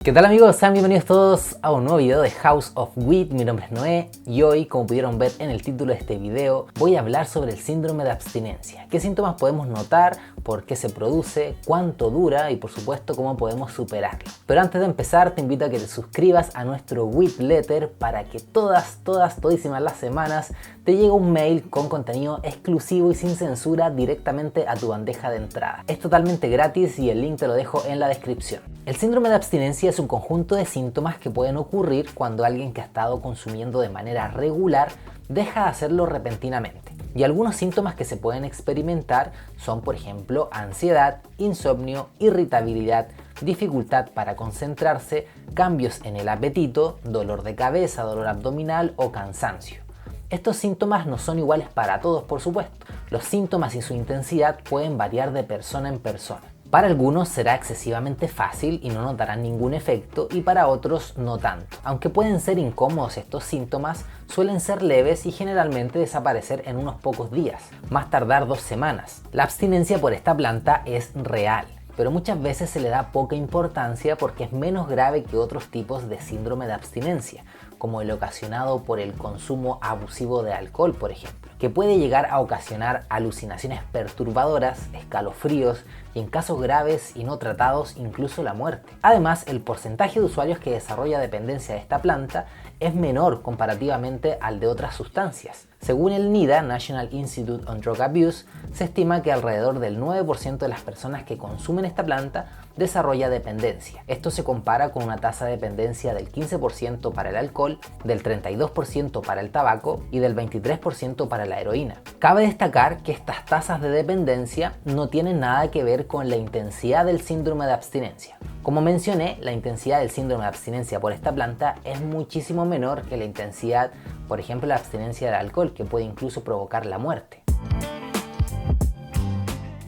¿Qué tal amigos? Sean bienvenidos todos a un nuevo video de House of Weed. Mi nombre es Noé y hoy, como pudieron ver en el título de este video, voy a hablar sobre el síndrome de abstinencia. ¿Qué síntomas podemos notar? ¿Por qué se produce? ¿Cuánto dura? Y por supuesto, ¿cómo podemos superarlo? Pero antes de empezar, te invito a que te suscribas a nuestro Weed Letter para que todísimas las semanas te llegue un mail con contenido exclusivo y sin censura directamente a tu bandeja de entrada. Es totalmente gratis y el link te lo dejo en la descripción. El síndrome de abstinencia es un conjunto de síntomas que pueden ocurrir cuando alguien que ha estado consumiendo de manera regular deja de hacerlo repentinamente. Y algunos síntomas que se pueden experimentar son, por ejemplo, ansiedad, insomnio, irritabilidad, dificultad para concentrarse, cambios en el apetito, dolor de cabeza, dolor abdominal o cansancio. Estos síntomas no son iguales para todos, por supuesto. Los síntomas y su intensidad pueden variar de persona en persona. Para algunos será excesivamente fácil y no notarán ningún efecto, y para otros no tanto. Aunque pueden ser incómodos, estos síntomas suelen ser leves y generalmente desaparecer en unos pocos días, más tardar 2 semanas. La abstinencia por esta planta es real, pero muchas veces se le da poca importancia porque es menos grave que otros tipos de síndrome de abstinencia, como el ocasionado por el consumo abusivo de alcohol, por ejemplo, que puede llegar a ocasionar alucinaciones perturbadoras, escalofríos y en casos graves y no tratados incluso la muerte. Además, el porcentaje de usuarios que desarrolla dependencia de esta planta es menor comparativamente al de otras sustancias. Según el NIDA, National Institute on Drug Abuse, se estima que alrededor del 9% de las personas que consumen esta planta desarrolla dependencia. Esto se compara con una tasa de dependencia del 15% para el alcohol, del 32% para el tabaco y del 23% para la heroína. Cabe destacar que estas tasas de dependencia no tienen nada que ver con la intensidad del síndrome de abstinencia. Como mencioné, la intensidad del síndrome de abstinencia por esta planta es muchísimo menor que la intensidad, por ejemplo, la abstinencia del alcohol, que puede incluso provocar la muerte.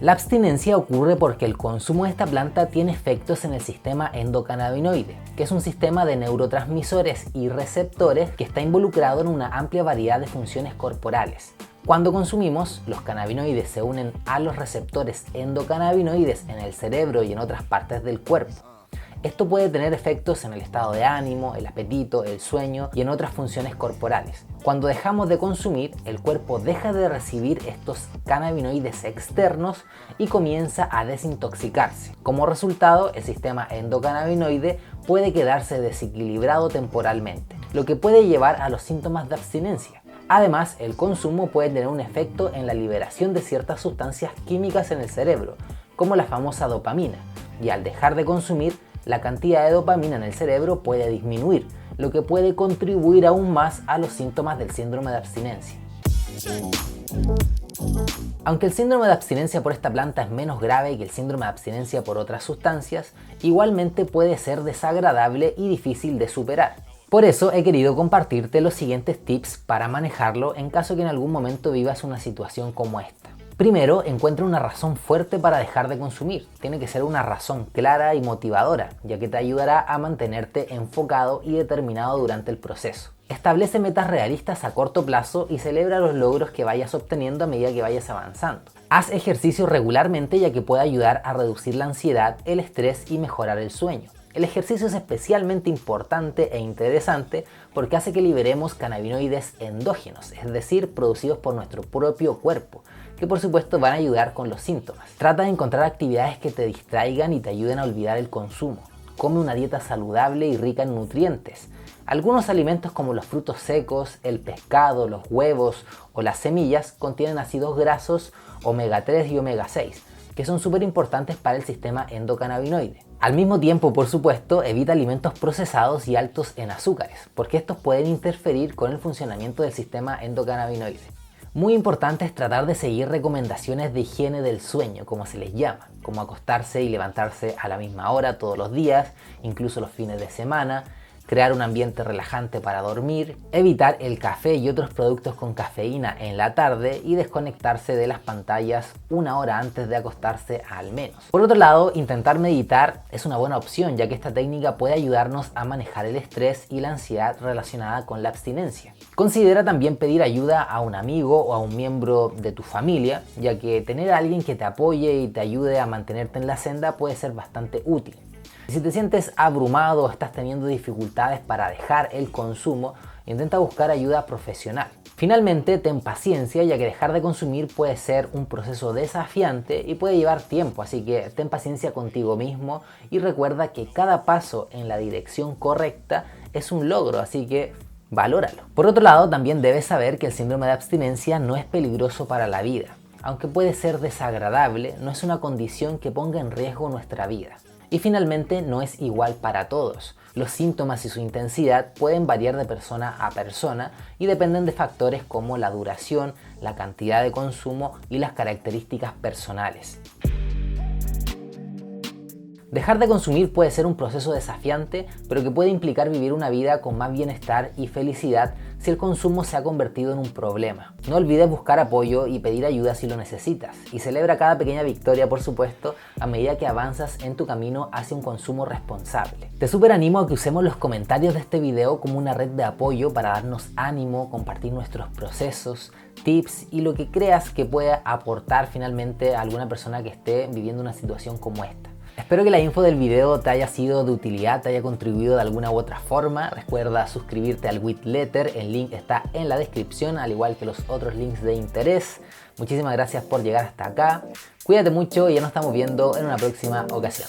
La abstinencia ocurre porque el consumo de esta planta tiene efectos en el sistema endocannabinoide, que es un sistema de neurotransmisores y receptores que está involucrado en una amplia variedad de funciones corporales. Cuando consumimos, los cannabinoides se unen a los receptores endocannabinoides en el cerebro y en otras partes del cuerpo. Esto puede tener efectos en el estado de ánimo, el apetito, el sueño y en otras funciones corporales. Cuando dejamos de consumir, el cuerpo deja de recibir estos cannabinoides externos y comienza a desintoxicarse. Como resultado, el sistema endocannabinoide puede quedarse desequilibrado temporalmente, lo que puede llevar a los síntomas de abstinencia. Además, el consumo puede tener un efecto en la liberación de ciertas sustancias químicas en el cerebro, como la famosa dopamina, y al dejar de consumir, la cantidad de dopamina en el cerebro puede disminuir, lo que puede contribuir aún más a los síntomas del síndrome de abstinencia. Aunque el síndrome de abstinencia por esta planta es menos grave que el síndrome de abstinencia por otras sustancias, igualmente puede ser desagradable y difícil de superar. Por eso he querido compartirte los siguientes tips para manejarlo en caso que en algún momento vivas una situación como esta. Primero, encuentra una razón fuerte para dejar de consumir. Tiene que ser una razón clara y motivadora, ya que te ayudará a mantenerte enfocado y determinado durante el proceso. Establece metas realistas a corto plazo y celebra los logros que vayas obteniendo a medida que vayas avanzando. Haz ejercicio regularmente, ya que puede ayudar a reducir la ansiedad, el estrés y mejorar el sueño. El ejercicio es especialmente importante e interesante porque hace que liberemos cannabinoides endógenos, es decir, producidos por nuestro propio cuerpo, que por supuesto van a ayudar con los síntomas. Trata de encontrar actividades que te distraigan y te ayuden a olvidar el consumo. Come una dieta saludable y rica en nutrientes. Algunos alimentos como los frutos secos, el pescado, los huevos o las semillas contienen ácidos grasos omega 3 y omega 6, que son súper importantes para el sistema endocannabinoide. Al mismo tiempo, por supuesto, evita alimentos procesados y altos en azúcares, porque estos pueden interferir con el funcionamiento del sistema endocannabinoide. Muy importante es tratar de seguir recomendaciones de higiene del sueño, como se les llama, como acostarse y levantarse a la misma hora todos los días, incluso los fines de semana, crear un ambiente relajante para dormir, evitar el café y otros productos con cafeína en la tarde y desconectarse de las pantallas 1 hora antes de acostarse al menos. Por otro lado, intentar meditar es una buena opción, ya que esta técnica puede ayudarnos a manejar el estrés y la ansiedad relacionada con la abstinencia. Considera también pedir ayuda a un amigo o a un miembro de tu familia, ya que tener a alguien que te apoye y te ayude a mantenerte en la senda puede ser bastante útil. Y si te sientes abrumado o estás teniendo dificultades para dejar el consumo, intenta buscar ayuda profesional. Finalmente, ten paciencia, ya que dejar de consumir puede ser un proceso desafiante y puede llevar tiempo, así que ten paciencia contigo mismo y recuerda que cada paso en la dirección correcta es un logro, así que valóralo. Por otro lado, también debes saber que el síndrome de abstinencia no es peligroso para la vida. Aunque puede ser desagradable, no es una condición que ponga en riesgo nuestra vida. Y finalmente, no es igual para todos. Los síntomas y su intensidad pueden variar de persona a persona y dependen de factores como la duración, la cantidad de consumo y las características personales. Dejar de consumir puede ser un proceso desafiante, pero que puede implicar vivir una vida con más bienestar y felicidad si el consumo se ha convertido en un problema. No olvides buscar apoyo y pedir ayuda si lo necesitas. Y celebra cada pequeña victoria, por supuesto, a medida que avanzas en tu camino hacia un consumo responsable. Te súper animo a que usemos los comentarios de este video como una red de apoyo para darnos ánimo, compartir nuestros procesos, tips y lo que creas que pueda aportar finalmente a alguna persona que esté viviendo una situación como esta. Espero que la info del video te haya sido de utilidad, te haya contribuido de alguna u otra forma. Recuerda suscribirte al Weedletter, el link está en la descripción, al igual que los otros links de interés. Muchísimas gracias por llegar hasta acá. Cuídate mucho y ya nos estamos viendo en una próxima ocasión.